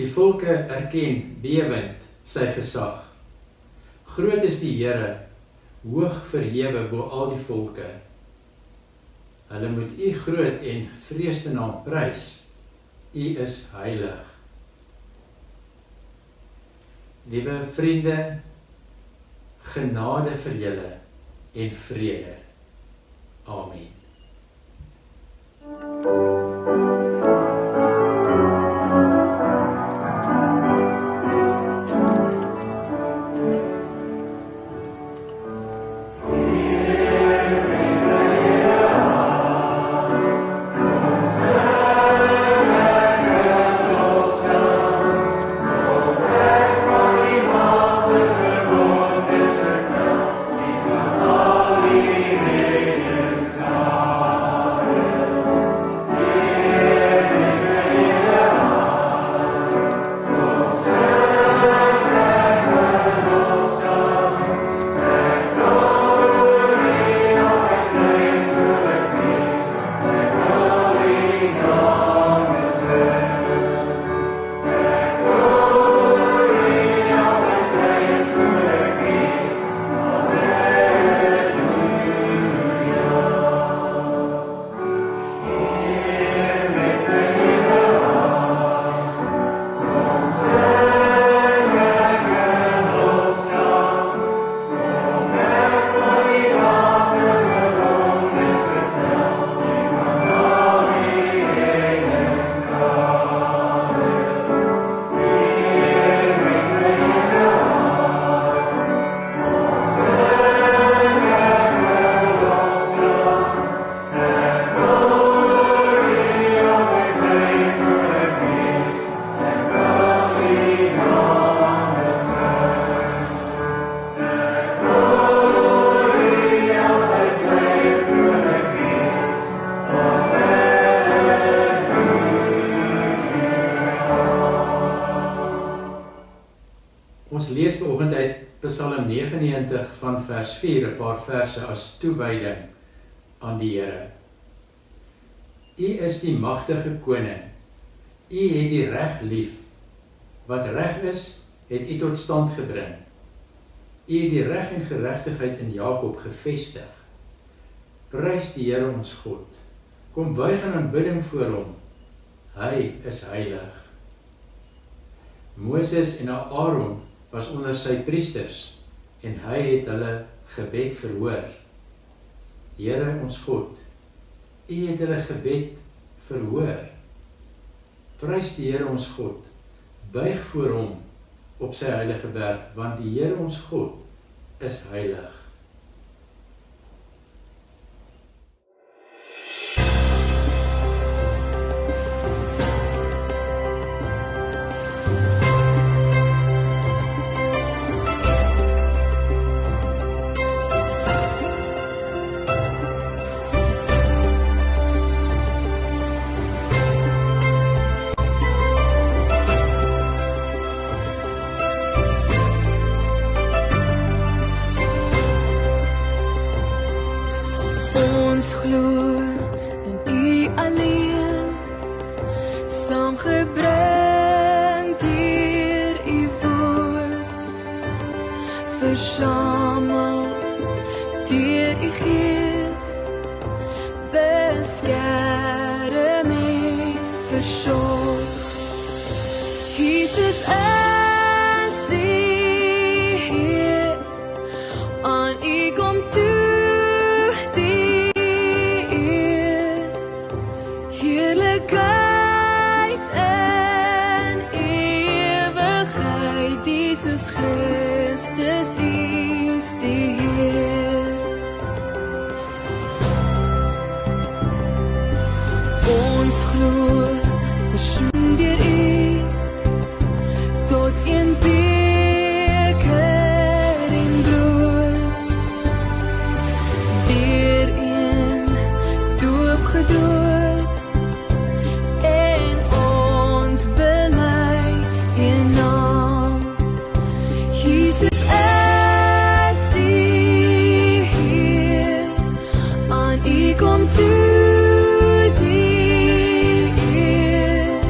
Die volke erken bewend sy gesag. Groot is die Here, hoog verhewe bo al die volke. Hulle moet U groot en vreesde naam prys. U is heilig. Liewe vriende, genade vir julle en vrede. Amen. Ons lees vanoggend uit Psalm 99 van vers 4, 'n paar verse as toewyding aan die Here. U is die magtige koning. U het die reg lief. Wat reg is, het U tot stand gebring. U het die reg en geregtigheid in Jakob gevestig. Prys die Here ons God. Kom buig in aanbidding voor hom. Hy is heilig. Moses en Aaron was onder sy priesters, en hy het hulle gebed verhoor. Here ons God, U het hulle gebed verhoor. Prys die Here ons God, buig voor hom op sy heilige berg, want die Here ons God is heilig. Ons glo in U alleen, saamgebring deur U woord, versamel deur U Gees, beskerm en versorg. Jesus is die Heer, aan U kom toe die eer, heerlikheid en ewigheid. Jesus Christus is die Heer. Ons glo, versoen deur U, tot een beker en brood, deur een doop gedoop, en ons bely U naam. Jesus is die Heer, aan U kom toe die eer,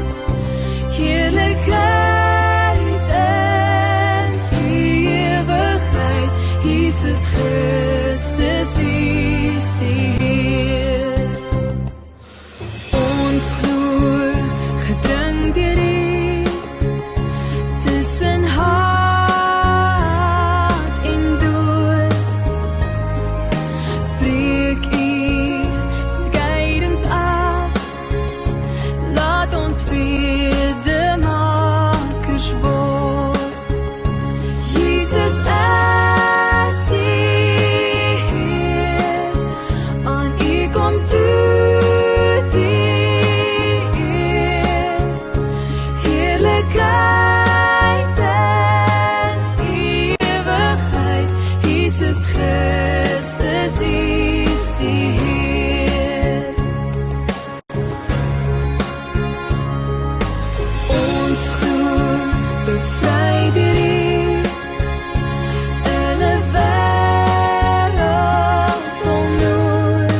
heerlikheid en ewigheid. Jesus Christus is die Heer. Ons glo, gedring deur U, tussen haat en dood, breek U skeidings af, laat ons vredemakers word. Jesus is die Heer, aan U kom toe die eer, heerlikheid en ewigheid. Jesus Christus is die Heer. Ons glo, bevry deur U, in 'n wêreld vol nood,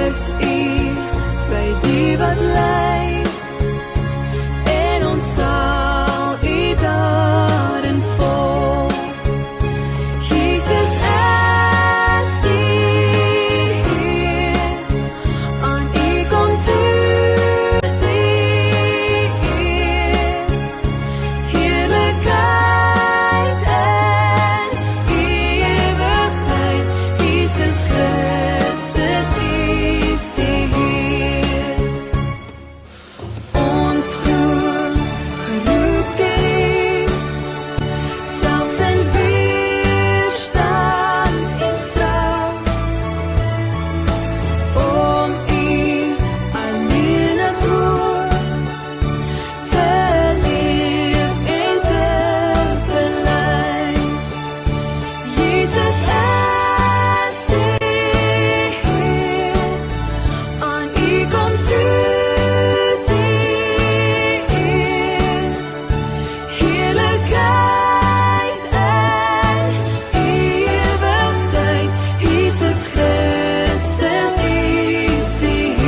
is U by die wat ly, en ons sal U daarin volg. Jesus is die Heer, aan U kom toe die eer, heerlikheid en ewigheid. Jesus Christus is die Heer. Ons glo, geroep deur U, selfs in weerstand en straf, om U alleen as hoof te leef en te bely. Jesus is die Heer, aan U kom toe die eer, heerlikheid en ewigheid. Jesus Christus is die Heer.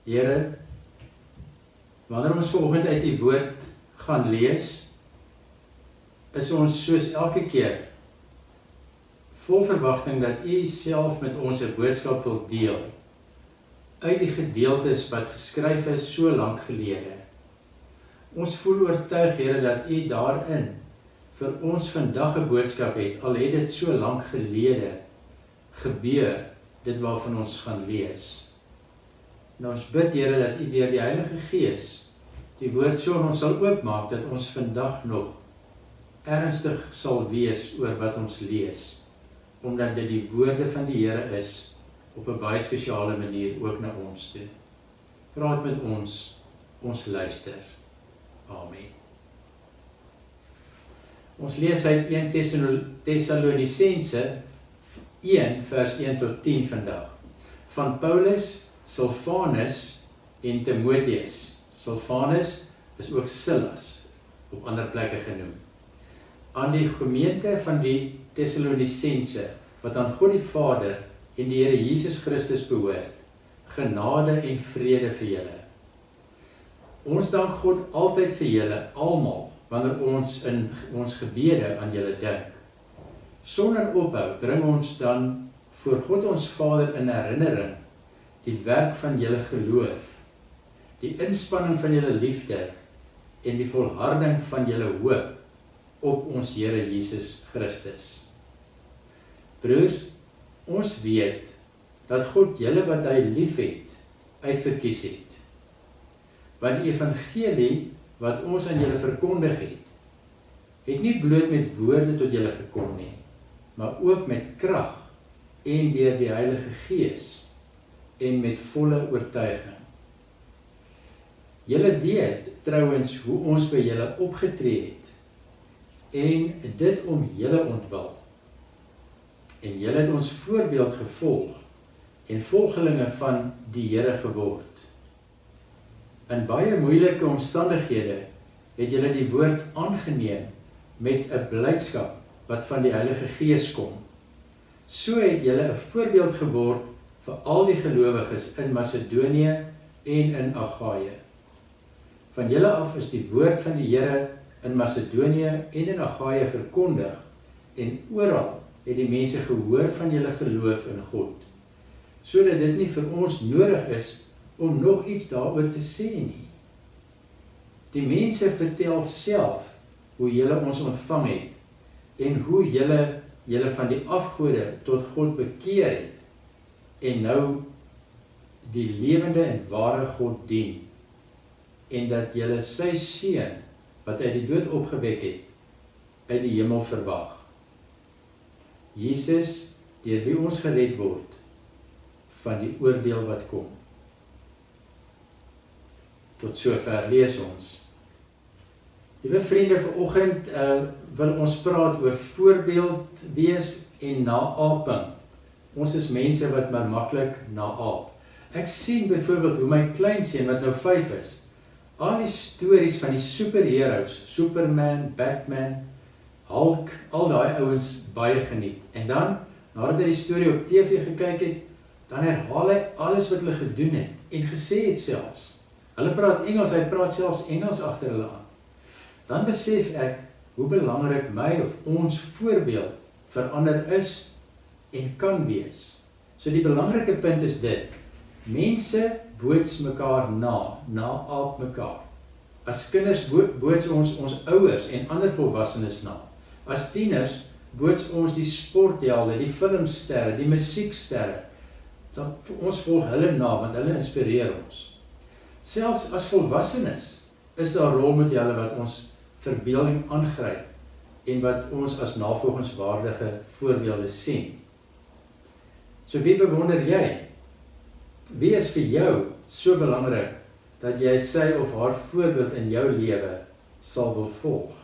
Here, wanneer ons vanoggend uit die woord gaan lees, is ons soos elke keer vol verwagting dat U self met ons 'n boodskap wil deel uit die gedeeltes wat geskryf is so lank gelede. Ons voel oortuig, Here, dat U daarin vir ons vandag 'n boodskap het, al het dit so lank gelede gebeur, dit waarvan ons gaan lees. En ons bid, Here, dat U deur die Heilige Gees die woord so aan ons sal oopmaak, dat ons vandag nog ernstig sal wees oor wat ons lees, omdat dit die woorde van die Here is, op 'n baie spesiale manier ook na ons toe. Praat met ons luister. Amen. Ons lees uit 1 Tessalonisense 1 vers 1 tot 10 vandag. Van Paulus, Silvanus en Timotheus. Silvanus is ook Silas, op ander plekke genoem. Aan die gemeente van die Tessalonisense, wat aan God die Vader en die Here Jesus Christus behoort, genade en vrede vir julle. Ons dank God altyd vir julle, almal, wanneer ons in ons gebede aan julle dink. Sonder ophou bring ons dan voor God ons Vader in herinnering die werk van julle geloof, die inspanning van julle liefde en die volharding van julle hoop op ons Here Jesus Christus. Broers, ons weet dat God julle wat hy liefhet, uitverkies het. Want die evangelie wat ons aan julle verkondig het nie bloot met woorde tot julle gekom nie, maar ook met krag en deur die Heilige Gees en met volle oortuiging. Julle weet trouwens hoe ons by julle opgetree het en dit om julle ontwil. En julle het ons voorbeeld gevolg en volgelinge van die Here geword. In baie moeilike omstandighede het julle die woord aangeneem met 'n blydskap wat van die Heilige Gees kom. So het julle 'n voorbeeld geword vir al die gelowiges in Macedonië en in Agaia. Van julle af is die woord van die Here in Macedonië en in Agaia verkondig en oral het die mense gehoor van julle geloof in God, sodat dit nie vir ons nodig is om nog iets daaroor te sê nie. Die mense vertel self hoe julle ons ontvang het en hoe julle van die afgode tot God bekeer het en nou die lewende en ware God dien en dat julle sy seun wat uit die dood opgewek het uit die hemel verwag. Jesus, deur wie ons gered word van die oordeel wat kom. Tot sover lees ons. Liewe vriende, vanoggend wil ons praat oor voorbeeld wees en naaping. Ons is mense wat maar maklik naap. Ek sien byvoorbeeld hoe my kleinseun wat nou 5 is, al die stories van die superheroes, Superman, Batman, Hulk, al daai ouens baie geniet. En dan, nadat hy die storie op TV gekyk het, dan herhaal hy alles wat hulle gedoen het en gesê het selfs. Hulle praat Engels, hy praat selfs Engels agter hulle aan. Dan besef ek hoe belangrik my of ons voorbeeld vir ander is en kan wees. So die belangrike punt is dit, mense boots mekaar naap mekaar. As kinders boots ons ouers en ander volwassenes na. As tieners boots ons die sporthelde, die filmsterre, die musieksterre. Dan ons volg hulle na, want hulle inspireer ons. Selfs as volwassenes is daar rolmodelle wat ons verbeelding aangryp en wat ons as navolgingswaardige voorbeelde sien. So wie bewonder jy? Wie is vir jou so belangrik dat jy sy of haar voorbeeld in jou lewe sal wil volg?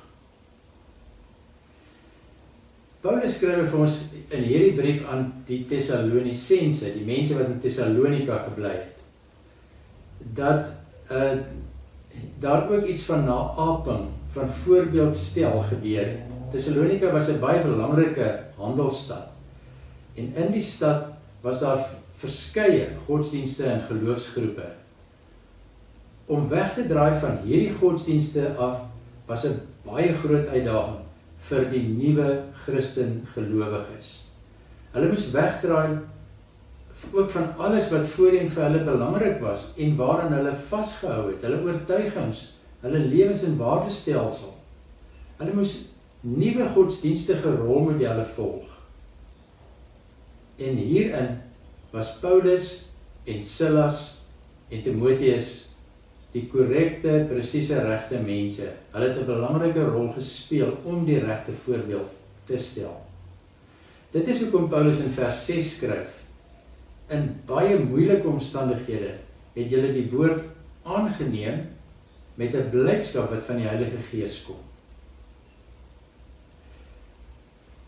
Paulus skryf vir ons in hierdie brief aan die Tessalonisense, die mense wat in Tessalonika gebly het, dat daar ook iets van naaping, van voorbeeldstel gebeur het. Tessalonika was 'n baie belangrike handelsstad. En in die stad was daar verskeie godsdienste en geloofsgroepe. Om weg te draai van hierdie godsdienste af was 'n baie groot uitdaging vir die nuwe Christen gelowiges. Hulle moes wegdraai ook van alles wat voorheen vir hulle belangrik was en waaraan hulle vasgehou het, hulle oortuigings, hulle lewens- en waardestelsel. Hulle moes nuwe godsdienstige rolmodelle volg. En hierin was Paulus en Silas en Timotheus die korrekte, presiese regte mense. Hulle het 'n belangrike rol gespeel om die regte voorbeeld te stel. Dit is hoekom Paulus in vers 6 skryf: in baie moeilike omstandighede het julle die woord aangeneem met 'n blydskap wat van die Heilige Gees kom.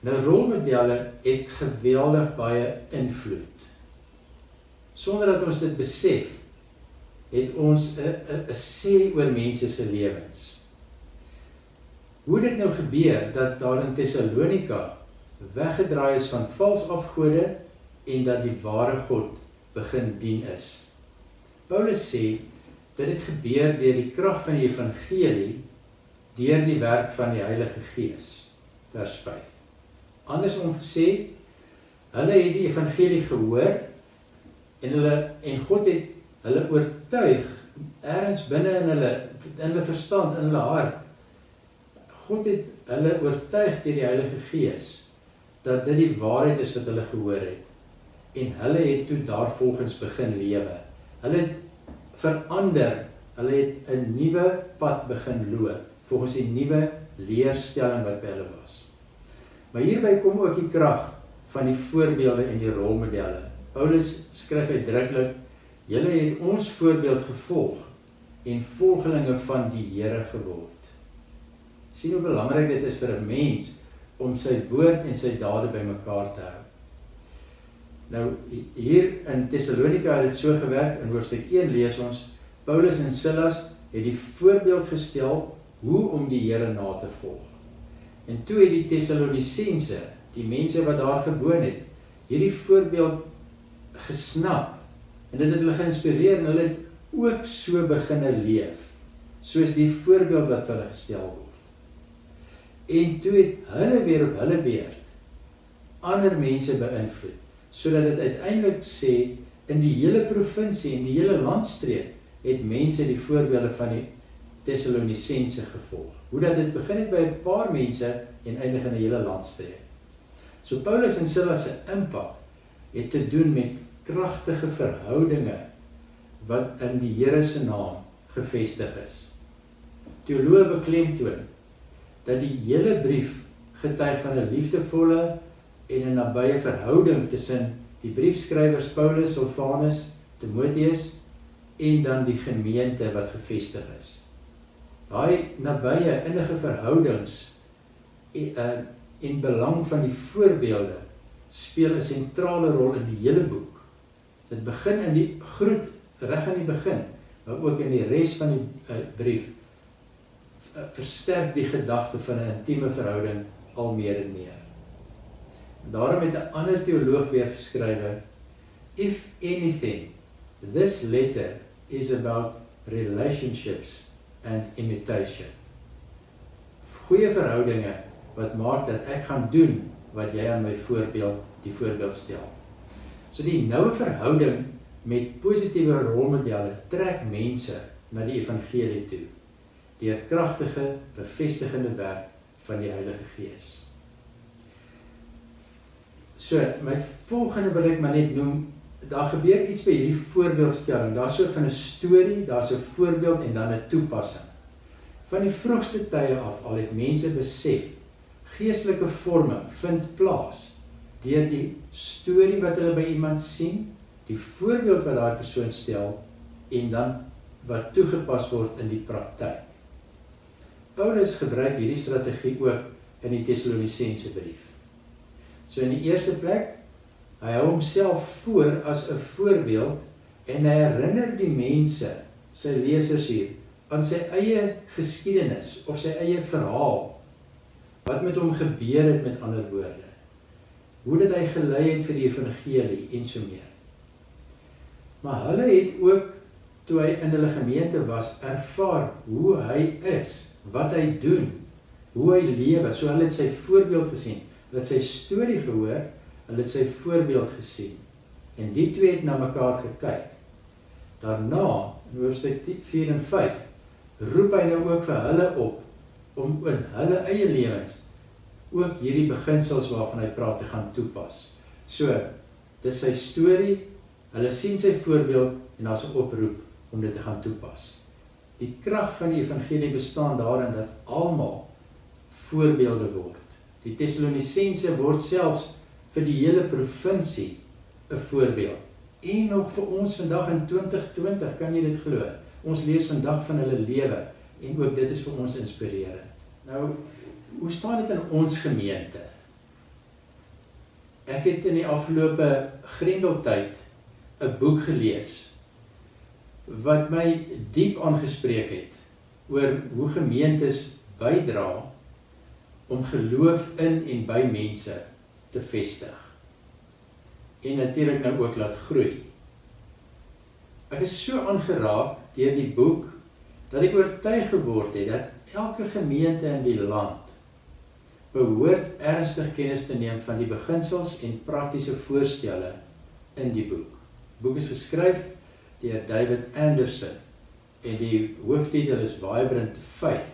Nou rolmodelle het geweldig baie invloed. Sonder dat ons dit besef, het ons 'n sê oor mense se lewens. Hoe dit nou gebeur dat daar in Tessalonika weggedraai is van vals afgode en dat die ware God begin dien is. Paulus sê, Dit het gebeur deur die krag van die evangelie, deur die werk van die Heilige Gees. Vers 5. Andersom gesê, hulle het die evangelie gehoor, en God het hulle oortuig, ergens binne in hulle verstand, in hulle hart. God het hulle oortuig deur die Heilige Gees, dat dit die waarheid is wat hulle gehoor het. En hulle het toe daarvolgens begin lewe. Hulle het verander, hulle het 'n nuwe pad begin loop, volgens die nuwe leerstelling wat by hulle was. Maar hierby kom ook die krag van die voorbeelde en die rolmodelle. Paulus skryf uitdruklik, julle het ons voorbeeld gevolg en volgelinge van die Here geword. Sien hoe belangrik dit is vir 'n mens om sy woord en sy dade bymekaar te hou. Nou, hier in Thessalonika het dit so gewerk, in hoofstuk 1 lees ons, Paulus en Silas het die voorbeeld gestel hoe om die Here na te volg. En toe het die Thessalonisense, die mense wat daar gewoon het, hierdie voorbeeld gesnap, en dit het hulle geïnspireer, en hulle het ook so beginne leef, soos die voorbeeld wat vir hulle gestel word. En toe het hulle weer op hulle beurt ander mense beïnvloed, sodat dit uiteindelik sê, in die hele provinsie, in die hele landstreek, het mense die voorbeelde van die Thessalonisense gevolg. Hoe dat dit begin het by 'n paar mense en eindig in 'n hele landstreek. So Paulus en Silas se impak het te doen met kragtige verhoudinge wat in die Here se naam gevestig is. Teoloë beklemtoon dat die hele brief getuig van 'n liefdevolle en 'n nabye verhouding tussen die briefskrywers Paulus, Silvanus, Timoteus en dan die gemeente wat gevestig is. Daai nabye innige verhoudings en belang van die voorbeelde speel 'n sentrale rol in die hele boek. Dit begin in die groep, reg aan die begin, maar ook in die res van die brief versterk die gedagte van 'n intieme verhouding al meer en meer. En daarom het 'n ander teoloog weer geskrywe, if anything, this letter is about relationships and imitation. Goeie verhoudinge wat maak dat ek gaan doen wat jy aan my voorbeeld stel. So die noue verhouding met positiewe rolmodelle trek mense na die evangelie toe, deur kragtige, bevestigende werk van die Heilige Gees. So, my volgende wil ek maar net noem, daar gebeur iets by hierdie voorbeeldstelling, daar is so van 'n storie, daar is 'n voorbeeld en dan 'n toepassing. Van die vroegste tye af al het mense besef, geestelike vorming vind plaas deur die storie wat hulle by iemand sien, die voorbeeld wat daai persoon stel en dan wat toegepas word in die praktyk. Paulus gebruik hierdie strategie ook in die Thessalonisense brief. So in die eerste plek, hy hou homself voor as 'n voorbeeld en hy herinner die mense, sy lesers hier, aan sy eie geskiedenis of sy eie verhaal, wat met hom gebeur het, met ander woorde. Hoe dit hy gelei het vir die evangelie en so meer. Maar hulle het ook, toe hy in hulle gemeente was, ervaar hoe hy is, wat hy doen, hoe hy lewe. So hulle het sy voorbeeld gesien, hulle het sy storie gehoor, hulle het sy voorbeeld gesien. En die twee het na mekaar gekyk. Daarna, in hoofstuk 4 en 5, roep hy nou ook vir hulle op, om in hulle eie lewens ook hierdie beginsels waarvan hy praat te gaan toepas. So, dis sy storie, hulle sien sy voorbeeld en daar's 'n oproep om dit te gaan toepas. Die krag van die evangelie bestaan daarin dat almal voorbeelde word. Die Thessalonisense word selfs vir die hele provinsie 'n voorbeeld. En nog vir ons vandag in 2020, kan jy dit glo? Ons lees vandag van hulle lewe en ook dit is vir ons inspirerend. Nou, hoe staan dit in ons gemeente? Ek het in die afgelope Grendeltyd 'n boek gelees wat my diep aangespreek het oor hoe gemeentes bydra om geloof in en by mense te vestig. En natuurlik nou ook laat groei. Ek is so aangeraak deur die boek, dat ek oortuig geword het, dat elke gemeente in die land behoort ernstig kennis te neem van die beginsels en praktiese voorstelle in die boek. Die boek is geskryf deur David Anderson, en die hooftitel is Vibrant Faith,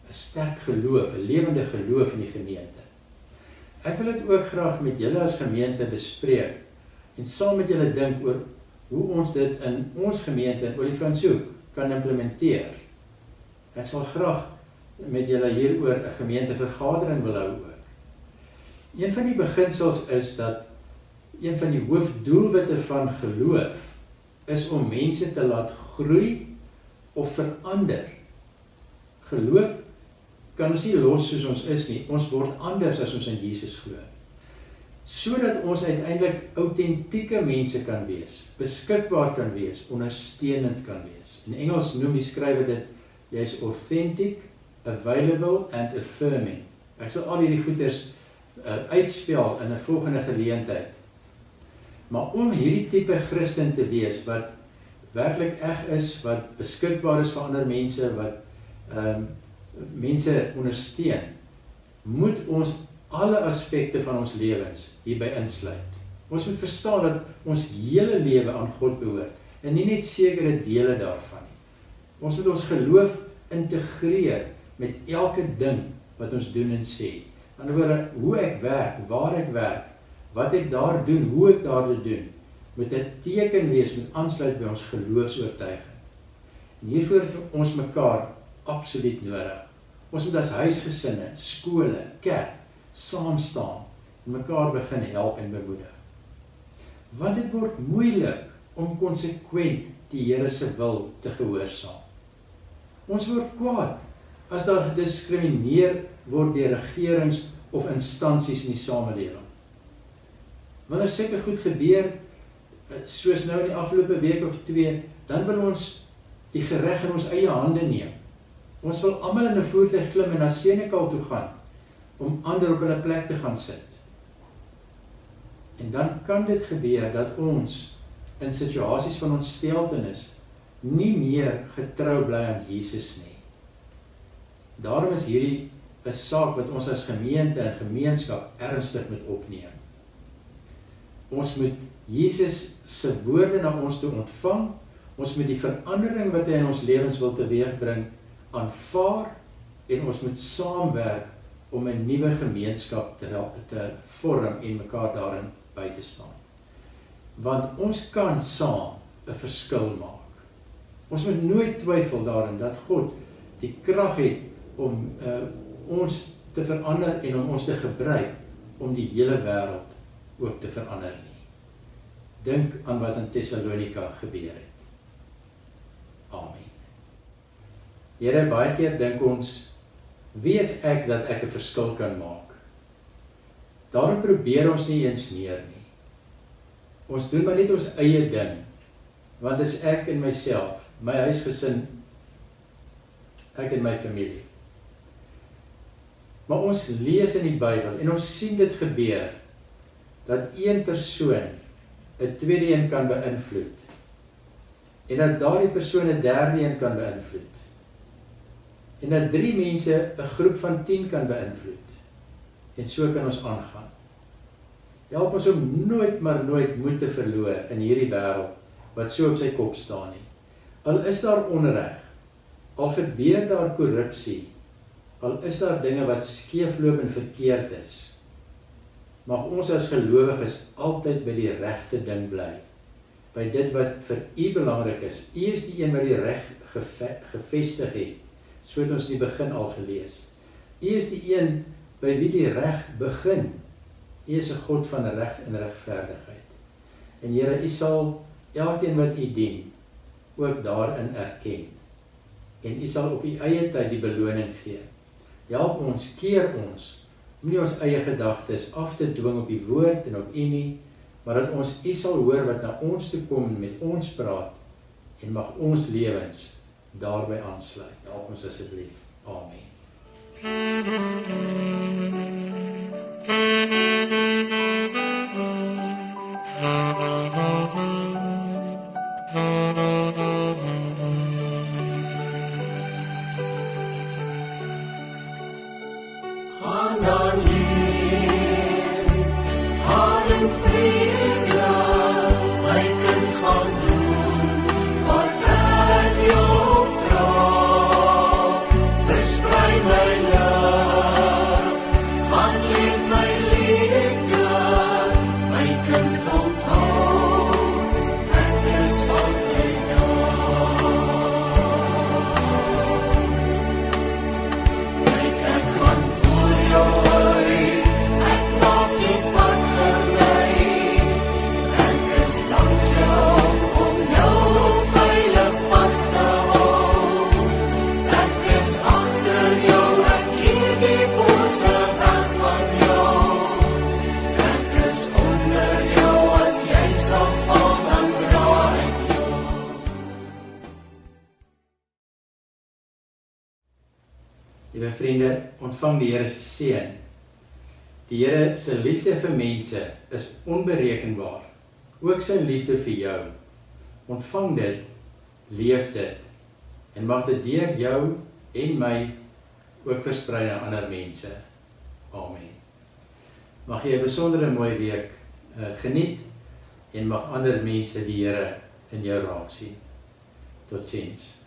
'n sterk geloof, 'n lewende geloof in die gemeente. Ek wil dit ook graag met julle as gemeente bespreek, en saam met julle dink oor hoe ons dit in ons gemeente in Olifantshoek kan implementeer. Ek sal graag met julle hieroor 'n gemeentevergadering wil hou ook. Een van die beginsels is dat een van die hoofdoelwitte van geloof is om mense te laat groei of verander. Geloof kan ons nie los soos ons is nie, ons word anders as ons in Jesus glo. Sodat ons uiteindelik autentieke mense kan wees, beskikbaar kan wees, ondersteunend kan wees. In Engels noem die skrywer dit, jy is authentic, available and affirming. Ek sal al hierdie goeders uitspel in 'n volgende geleentheid. Maar om hierdie tipe Christen te wees, wat werklik eg is, wat beskikbaar is vir ander mense, wat mense ondersteun, moet ons alle aspekte van ons lewens hierby insluit. Ons moet verstaan dat ons hele lewe aan God behoort, en nie net sekere dele daarvan nie. Ons moet ons geloof integreer met elke ding wat ons doen en sê. Aan die ander woorde, hoe ek werk, waar ek werk, wat ek daar doen, hoe ek daar doen, moet 'n teken wees, moet aansluit by ons geloofsoortuiging. En hiervoor het ons mekaar absoluut nodig. Ons moet as huisgesinne, skole, kerk, saam staan en mekaar begin help en bemoedig. Want dit word moeilik om konsekwent die Here se wil te gehoorsaam. Ons word kwaad as daar gediskrimineer word deur regerings of instansies in die samelewing. Wanneer sulke goed gebeur, soos nou in die afgelope week of 2, dan wil ons die gereg in ons eie hande neem. Ons wil almal in 'n voertuig klim en na Senekal toe gaan, om ander op hulle plek te gaan sit. En dan kan dit gebeur dat ons in situasies van ontsteltenis nie meer getrou bly aan Jesus nie. Daarom is hierdie 'n saak wat ons as gemeente en gemeenskap ernstig moet opneem. Ons moet Jesus se woorde na ons toe ontvang, ons moet die verandering wat hy in ons lewens wil teweegbring, aanvaar, en ons moet saamwerk om 'n nuwe gemeenskap te vorm en mekaar daarin by te staan. Want ons kan saam 'n verskil maak. Ons moet nooit twyfel daarin dat God die krag het om ons te verander en om ons te gebruik om die hele wêreld ook te verander nie. Dink aan wat in Thessalonika gebeur het. Amen. Here, baie keer dink ons, wie is ek dat ek 'n verskil kan maak? Daarom probeer ons nie eens meer nie. Ons doen maar net ons eie ding, want dis ek en myself, my huisgesin, ek en my familie. Maar ons lees in die Bybel en ons sien dit gebeur, dat een persoon 'n tweede een kan beïnvloed, en dat daardie persoon 'n derde een kan beïnvloed, en dat 3 mense 'n groep van 10 kan beïnvloed, en so kan ons aangaan. Help ons om nooit maar nooit moed te verloor in hierdie wêreld, wat so op sy kop staan nie. Al is daar onreg, al gebeur daar korrupsie, al is daar dinge wat skeefloop en verkeerd is, mag ons as gelowiges altyd by die regte ding bly, by dit wat vir u belangrik is. U is die een wat die reg gevestig het, so het ons in die begin al gelees. U is die een by wie die reg begin. U is 'n God van reg en regverdigheid. En Here, u sal elkeen wat u dien, ook daarin erken. En u sal op u eie tyd die beloning gee. Help ons, keer ons, om nie ons eie gedagtes af te dwing op die woord en op u nie, maar dat ons u sal hoor wat na ons toe kom en met ons praat, en mag ons lewens daarby aansluit. Help ons asseblief. Amen. Liewe vriende, ontvang die Here se seën. Die Here se liefde vir mense is onberekenbaar. Ook sy liefde vir jou. Ontvang dit, leef dit, en mag dit deur jou en my ook versprei aan ander mense. Amen. Mag jy 'n besondere mooi week geniet, en mag ander mense die Here in jou raak sien. Totsiens.